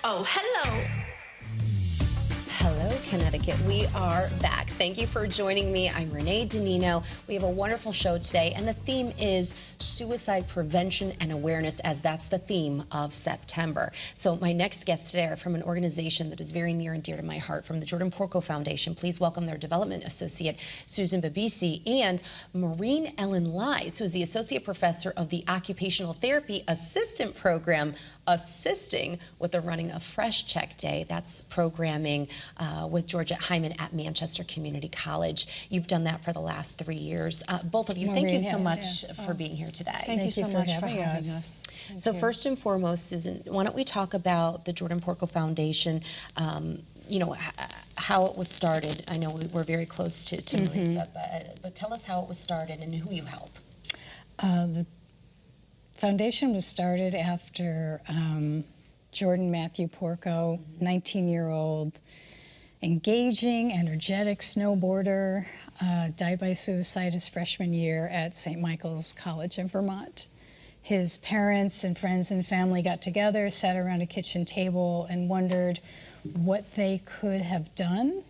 Oh, hello. Hello, Connecticut. We are back. Thank you for joining me. I'm Renee Danino. We have a wonderful show today, and the theme is suicide prevention and awareness, as that's the theme of September. So my next guests today are from an organization that is very near and dear to my heart, from the Jordan Porco Foundation. Please welcome their development associate, Susan Babisi, and Maureen Ellen Lies, who is the associate professor of the Occupational Therapy Assistant Program, assisting with the running of Fresh Check Day. That's programming with Georgette Hyman at Manchester Community College. You've done that for the last 3 years. Both of you, thank you so much for being here today. Thank you so much for having us. So first and foremost, Susan, why don't we talk about the Jordan Porco Foundation, you know, how it was started. I know we're very close to Marisa, but tell us how it was started and who you help. The foundation was started after Jordan Matthew Porco, 19-year-old, engaging, energetic snowboarder, died by suicide his freshman year at St. Michael's College in Vermont. His parents and friends and family got together, sat around a kitchen table, and wondered what they could have done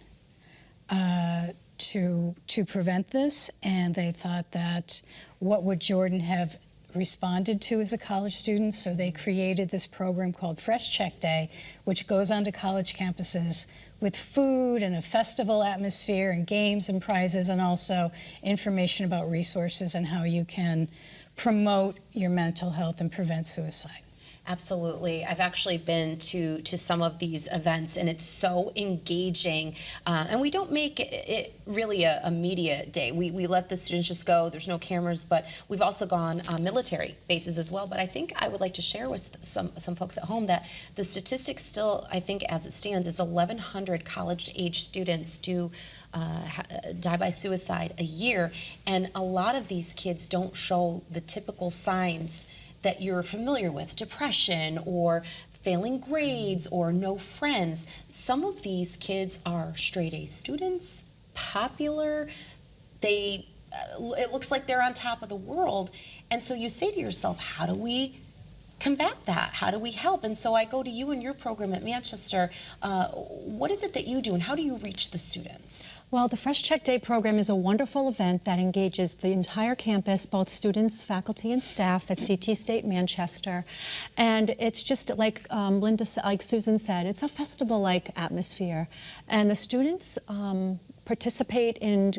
to prevent this. And they thought that what would Jordan have responded to as a college student, so they created this program called Fresh Check Day, which goes onto college campuses with food and a festival atmosphere and games and prizes, and also information about resources and how you can promote your mental health and prevent suicide. Absolutely. I've actually been to some of these events, and it's so engaging. And we don't make it really a media day. We let the students just go. There's no cameras, but we've also gone on military bases as well. But I think I would like to share with some folks at home that the statistics still, I think as it stands, is 1,100 college-age students do die by suicide a year. And a lot of these kids don't show the typical signs that you're familiar with, depression or failing grades or no friends. Some of these kids are straight-A students, popular. It looks like they're on top of the world. And so you say to yourself, how do we combat that? How do we help? And so I go to you and your program at Manchester. What is it that you do, and how do you reach the students? Well, the Fresh Check Day program is a wonderful event that engages the entire campus, both students, faculty, and staff at CT State Manchester. And it's just like like Susan said, it's a festival-like atmosphere. And the students participate in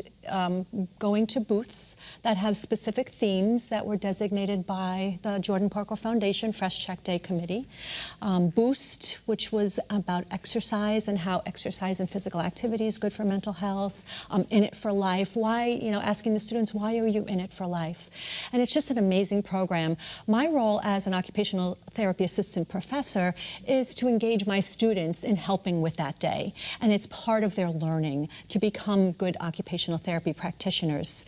going to booths that have specific themes that were designated by the Jordan Porco Foundation Fresh Check Day Committee. Boost, which was about exercise and how exercise and physical activity is good for mental health. In It for Life, why, you know, asking the students, why are you in it for life? And it's just an amazing program. My role as an occupational therapy assistant professor is to engage my students in helping with that day. And it's part of their learning to become good occupational therapy practitioners.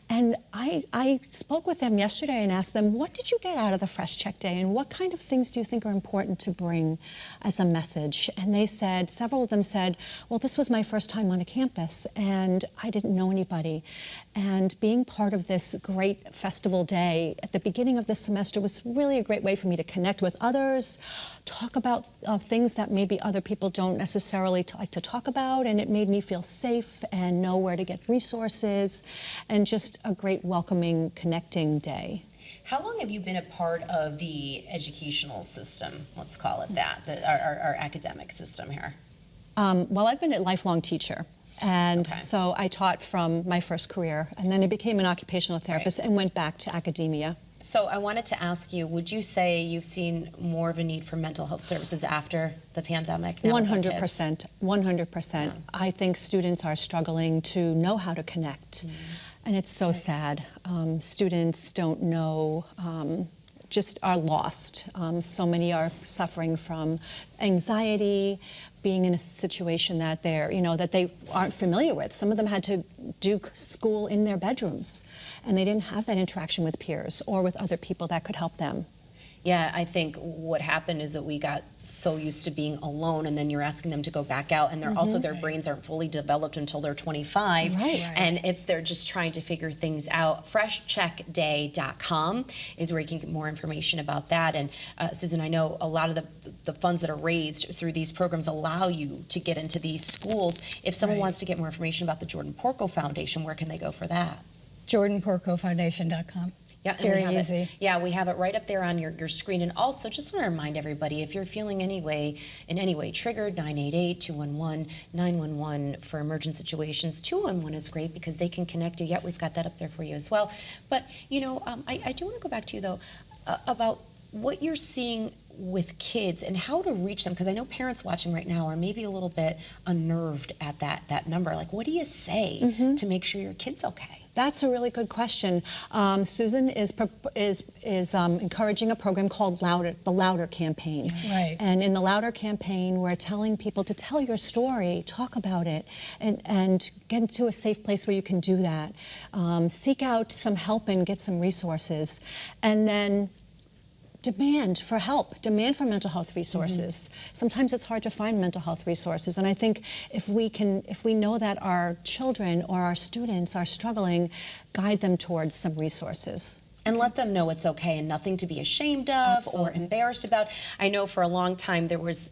And I spoke with them yesterday and asked them, what did you get out of the Fresh Check Day, and what kind of things do you think are important to bring as a message? And they said, several of them said, well, this was my first time on a campus and I didn't know anybody. And being part of this great festival day at the beginning of this semester was really a great way for me to connect with others, talk about things that maybe other people don't necessarily like to talk about, and it made me feel safe and know where to get resources, and just a great welcoming, connecting day. How long have you been a part of the educational system, let's call it that, our academic system here? Well, I've been a lifelong teacher. And so I taught from my first career, and then I became an occupational therapist and went back to academia. So I wanted to ask you, would you say you've seen more of a need for mental health services after the pandemic? 100%, 100%. Yeah. I think students are struggling to know how to connect. And it's so sad. Students don't know, just are lost. So many are suffering from anxiety, being in a situation that they're, you know, that they aren't familiar with. Some of them had to do school in their bedrooms, and they didn't have that interaction with peers or with other people that could help them. Yeah, I think what happened is that we got so used to being alone, and then you're asking them to go back out, and they're also their brains aren't fully developed until they're 25, and they're just trying to figure things out. Freshcheckday.com is where you can get more information about that. And Susan, I know a lot of the funds that are raised through these programs allow you to get into these schools. If someone wants to get more information about the Jordan Porco Foundation, where can they go for that? JordanPorcoFoundation.com. Yeah, and Very we have easy. Yeah, we have it right up there on your screen. And also, just want to remind everybody, if you're feeling in any way triggered, 988-211-911 for emergent situations. 211 is great because they can connect you. Yeah, we've got that up there for you as well. But, you know, I do want to go back to you, though, about what you're seeing with kids and how to reach them, because I know parents watching right now are maybe a little bit unnerved at that number. Like, what do you say to make sure your kid's okay? That's a really good question. Susan is encouraging a program called the Louder campaign. Right. And in the Louder campaign, we're telling people to tell your story, talk about it, and get into a safe place where you can do that. Seek out some help and get some resources, and then demand for help, demand for mental health resources. Sometimes it's hard to find mental health resources, and I think if we know that our children or our students are struggling, guide them towards some resources. And let them know it's okay and nothing to be ashamed of or embarrassed about. I know for a long time it was,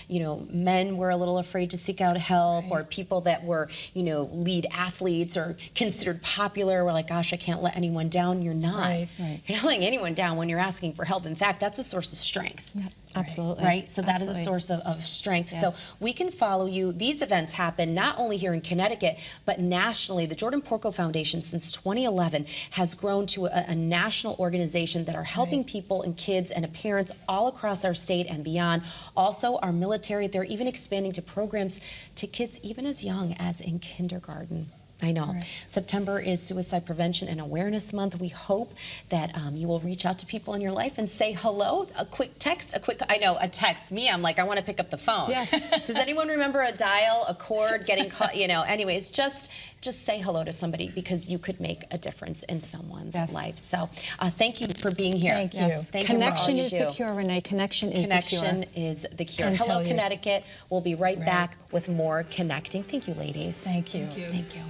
you know, men were a little afraid to seek out help, or people that were, you know, lead athletes or considered popular were like, gosh, I can't let anyone down. You're not. Right. You're not letting anyone down when you're asking for help. In fact, that's a source of strength. Yeah, absolutely. Right? So that is a Absolutely. source of strength. Yes. So we can follow you. These events happen not only here in Connecticut, but nationally. The Jordan Porco Foundation since 2011 has grown to a national organization that are helping people and kids and parents all across our state and beyond. Also, our military, they're even expanding to programs to kids even as young as in kindergarten. I know. September is Suicide Prevention and Awareness Month. We hope that you will reach out to people in your life and say hello. A quick text, I know, a text. Me, I'm like, I want to pick up the phone. Yes. Does anyone remember a dial, a cord, getting caught? You know, anyways, just say hello to somebody, because you could make a difference in someone's life. So thank you for being here. Thank you. Yes. Thank you for all Connection you is do. the cure, Renee. Connection is the cure. Connection is the cure. And Hello, tell your- Connecticut. We'll be right back with more connecting. Thank you, ladies. Thank you. Thank you.